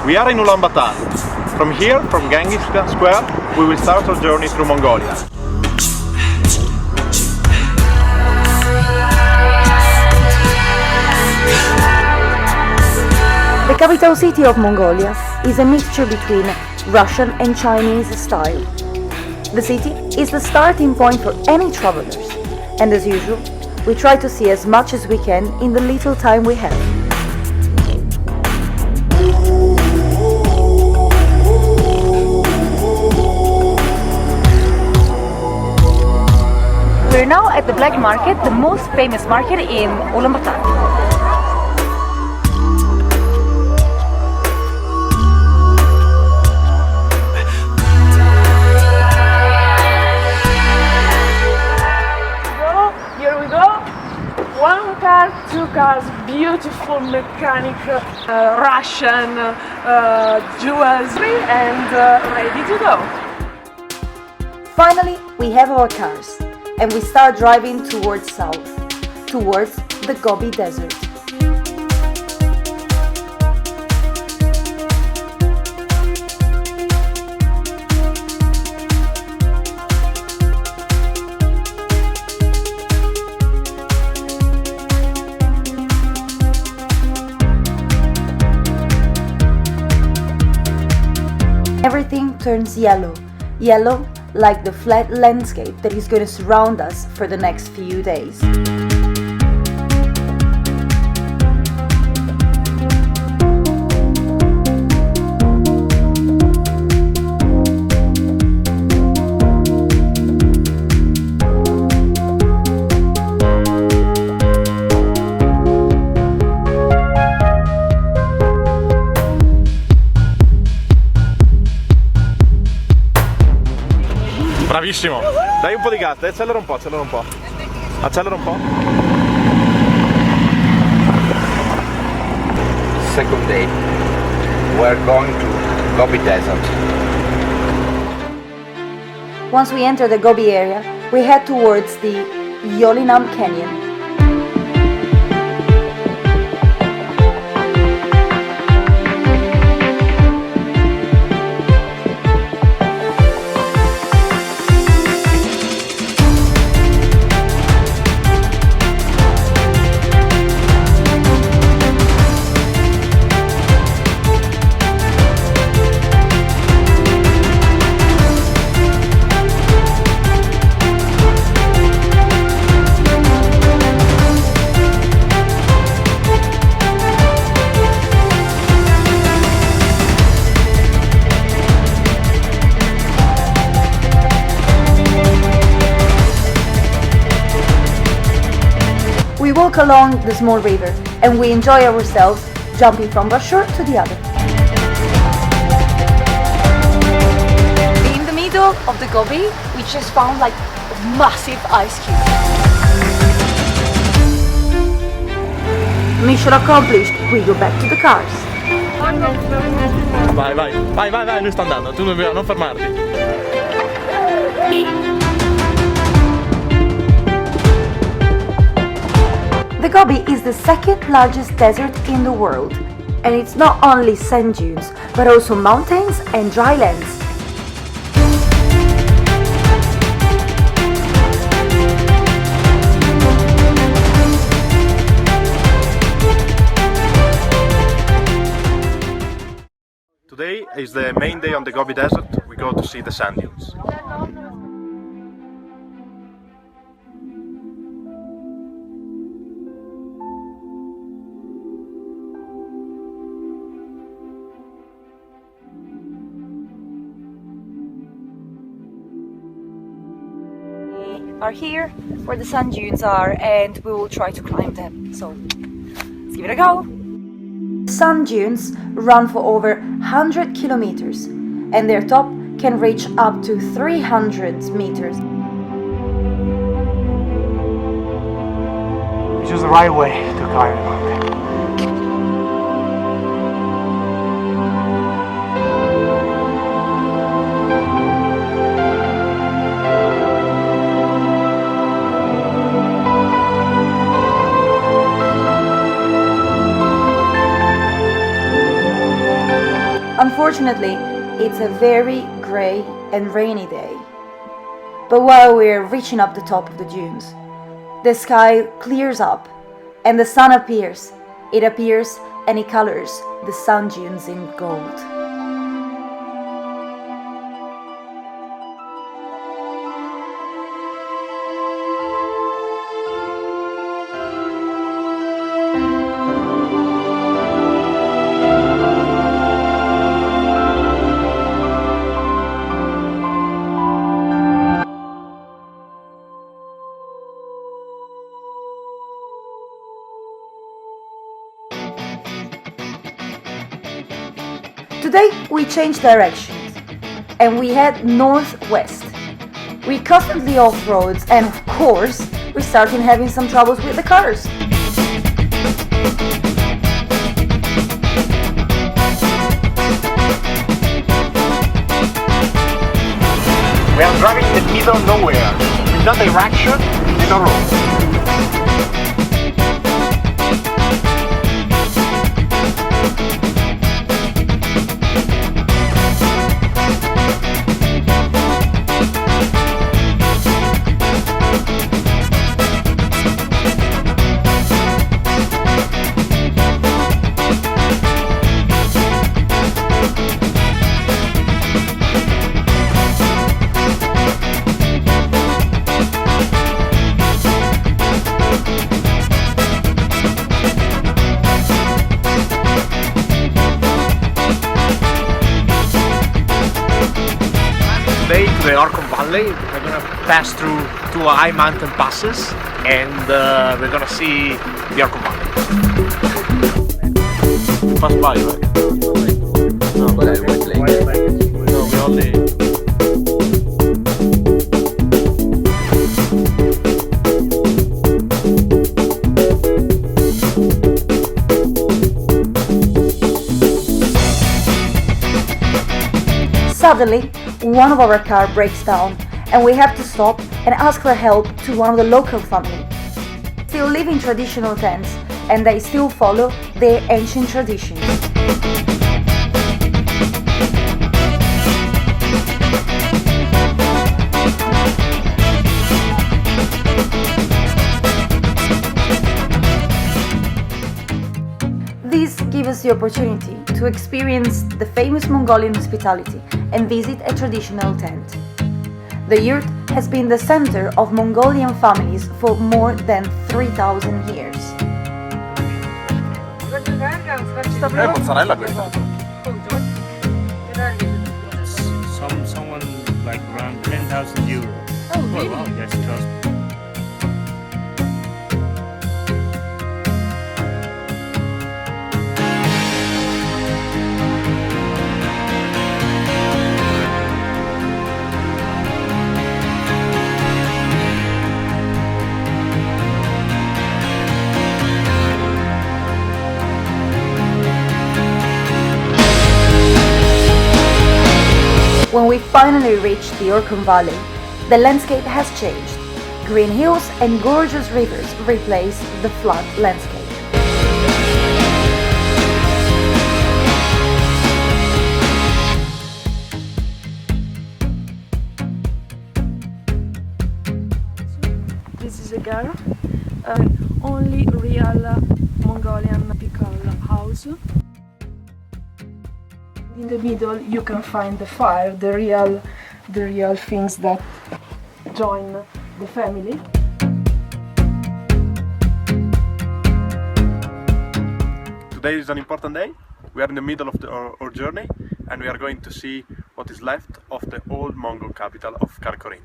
We are in Ulaanbaatar. From here, from Chinggis Khan Square, we will start our journey through Mongolia. The capital city of Mongolia is a mixture between Russian and Chinese style. The city is the starting point for any travelers, and as usual, we try to see as much as we can in the little time we have. We're now at the Black Market, the most famous market in Ulaanbaatar. Here we go. One car, two cars, beautiful mechanic, Russian jewelry, and ready to go. Finally, we have our cars, and we start driving towards south, towards the Gobi Desert. Everything turns yellow, yellow like the flat landscape that is going to surround us for the next few days. Bravissimo! Dai un po' di gas, accelera un po', accelera un po'. Accelera un po'. Second day, we're going to Gobi Desert. Once we enter the Gobi area, we head towards the Yolinam Canyon. We walk along the small river and we enjoy ourselves jumping from one shore to the other. In the middle of the Gobi, we just found like a massive ice cube. Mission accomplished, we go back to the cars. Vai, lui sta andando, tu non fermarti. The Gobi is the second largest desert in the world, and it's not only sand dunes, but also mountains and dry lands. Today is the main day on the Gobi Desert. We go to see the sand dunes. are here where the sand dunes are, and we will try to climb them. So let's give it a go. Sand dunes run for over 100 kilometers, and their top can reach up to 300 meters. We choose the right way to climb the mountain. Unfortunately, it's a very grey and rainy day. But while we're reaching up the top of the dunes, the sky clears up and the sun appears. It appears and it colors the sand dunes in gold. Today we changed directions and we head northwest. We constantly off roads and of course we started having some troubles with the cars. We are driving in the middle of nowhere, with no direction and no road. Today to the Orhon Valley, we're gonna pass through two high mountain passes and we're gonna see the Orhon Valley. Pass by, right? No, no, we only... Suddenly, one of our car breaks down and we have to stop and ask for help to one of the local family. Still live in traditional tents and they still follow their ancient traditions. This gives us the opportunity to experience the famous Mongolian hospitality and visit a traditional tent. The yurt has been the center of Mongolian families for more than 3,000 years. mozzarella questa. Someone like around 10,000 euro. Oh, really? Wow, yes, trust me. When we finally reached the Orhon Valley, the landscape has changed. Green hills and gorgeous rivers replace the flat landscape. This is a ghers, only real Mongolian pickle house. In the middle you can find the fire, the real things that join the family. Today is an important day. We are in the middle of our journey and we are going to see what is left of the old Mongol capital of Karkhorin.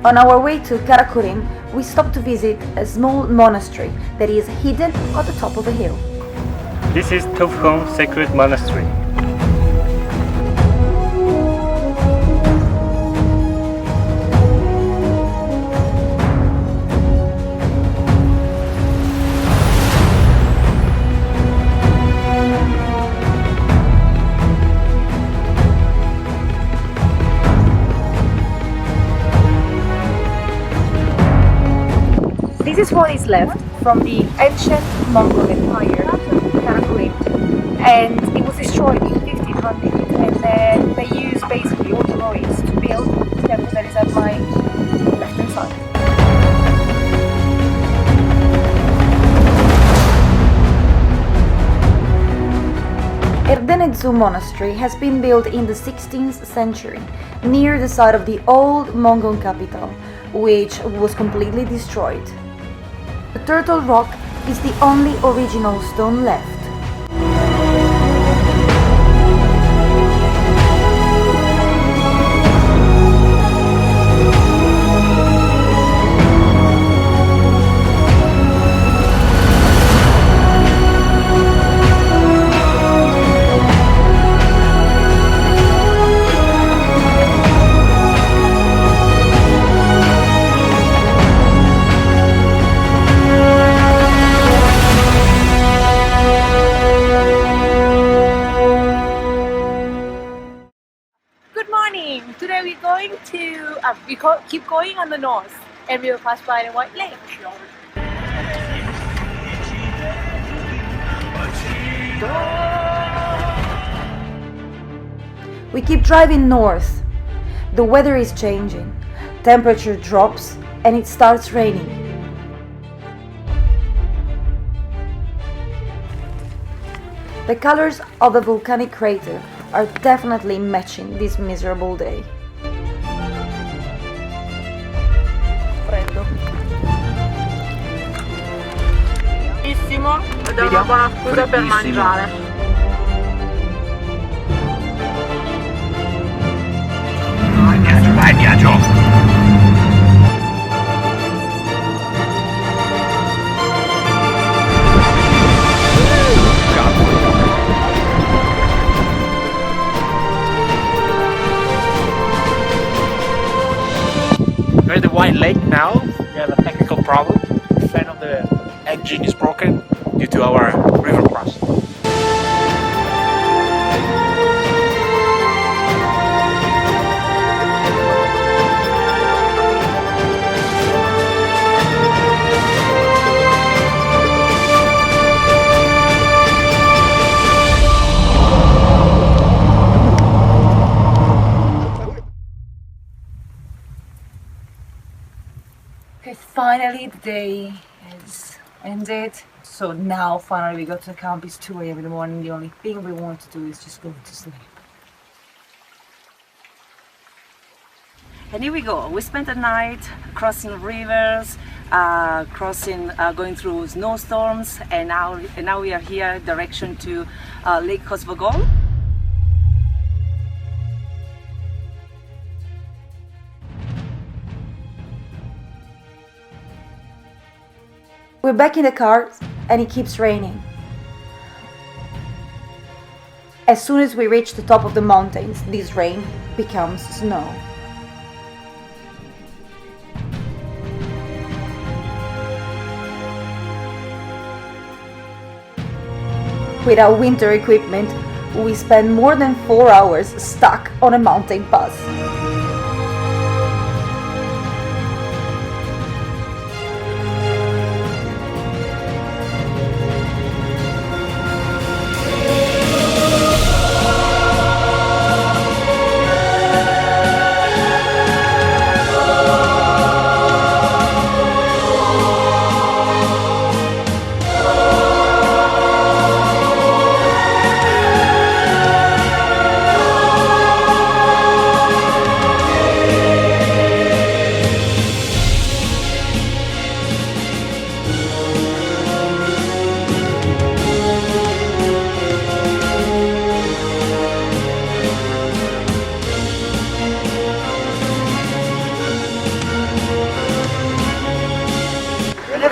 On our way to Karkhorin, we stopped to visit a small monastery that is hidden at the top of a hill. This is Orhon Sacred Monastery. This is what is left from the ancient Mongol Empire, Karkhorin, and it was destroyed in 1500, and then they used basically all the ruins to build the temple that is at my left hand side. Erdenetzu Monastery has been built in the 16th century near the site of the old Mongol capital, which was completely destroyed. The Turtle Rock is the only original stone left. Today we're going to, keep going on the north and we'll pass by the White Lake. We keep driving north. The weather is changing, temperature drops and it starts raining. The colors of the volcanic crater are definitely matching this miserable day. Buonissimo ed è una buona scusa per mangiare. Vai viaggio! We're at the White Lake now. We have a technical problem. The fan of the engine is broken due to our river crossing. Okay, finally the day is ended. So now finally we go to the camp. It's 2 a.m. in the morning. The only thing we want to do is just go to sleep. And here we go. We spent the night crossing rivers, going through snowstorms, and now we are here direction to Lake Kosvogol. We're back in the car and it keeps raining. As soon as we reach the top of the mountains, this rain becomes snow. With our winter equipment, we spend more than 4 hours stuck on a mountain pass.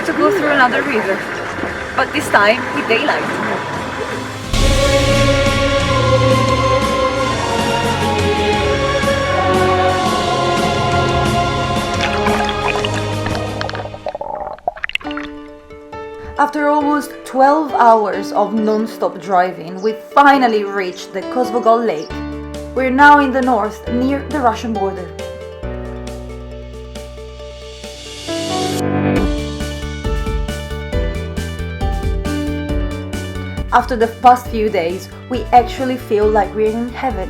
to go through another river, but this time with daylight. After almost 12 hours of non-stop driving, we finally reached the Kozvogol Lake. We're now in the north, near the Russian border. After the past few days, we actually feel like we're in heaven.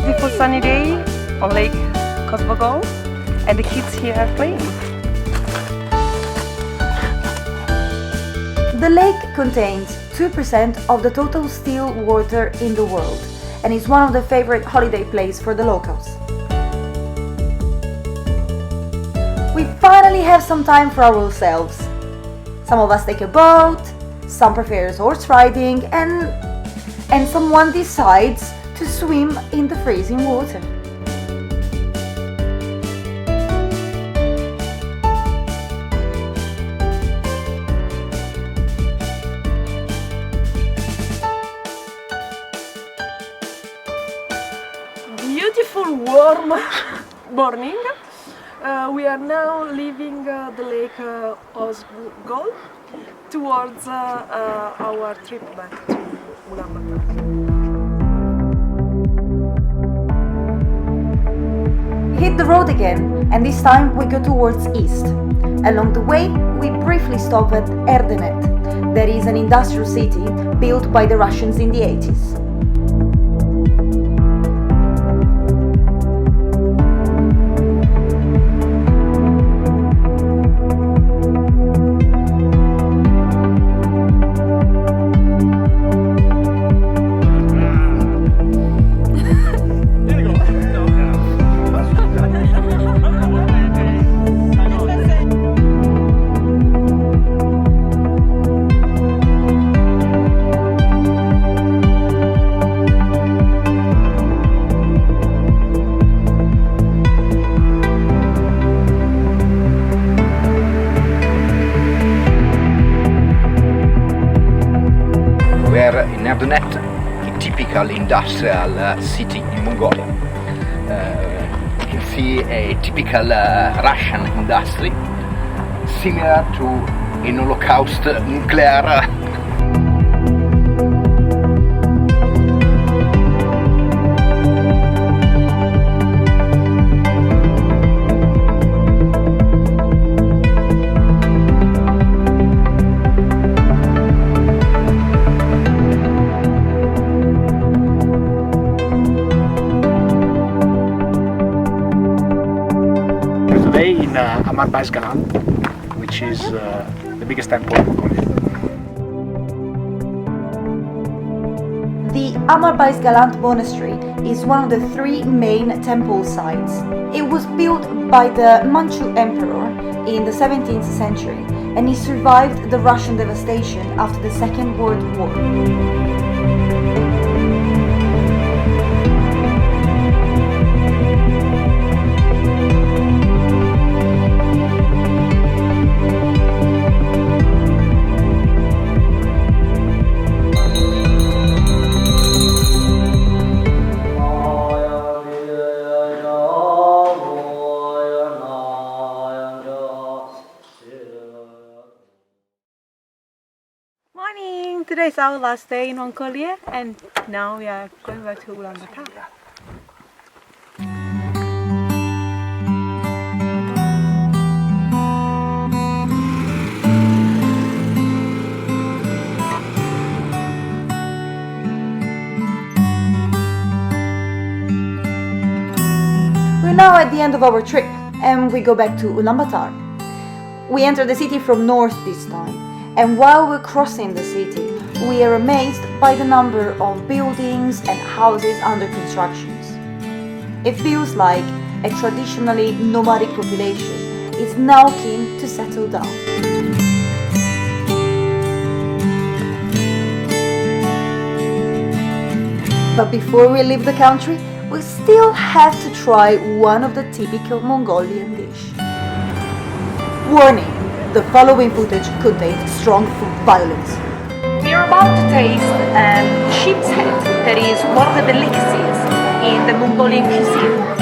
Beautiful sunny day on Lake Kozvogol, and the kids here are playing. The lake contains 2% of the total still water in the world and is one of the favorite holiday places for the locals. We finally have some time for ourselves. Some of us take a boat, some prefers horse riding, and someone decides to swim in the freezing water. Beautiful warm morning. We are now leaving the lake Kozvogol towards our trip back to Ulaanbaatar. Hit the road again, and this time we go towards east. Along the way, we briefly stop at Erdenet, that is an industrial city built by the Russians in the 80s. In Erdenet, a typical industrial city in Mongolia. You can see a typical Russian industry, similar to an Holocaust nuclear. Today in Galant, which is the biggest temple in Mongolia. The Galant Monastery is one of the three main temple sites. It was built by the Manchu Emperor in the 17th century, and it survived the Russian devastation after the Second World War. Morning! Today is our last day in Mongolia and now we are going back to Ulaanbaatar. We're now at the end of our trip and we go back to Ulaanbaatar. We enter the city from north this time, and while we're crossing the city, we are amazed by the number of buildings and houses under construction. It feels like a traditionally nomadic population is now keen to settle down. But before we leave the country, we still have to try one of the typical Mongolian dish. Warning, the following footage contains strong food violence. We are about to taste sheep's head, that is one of the delicacies in the Mongolian cuisine.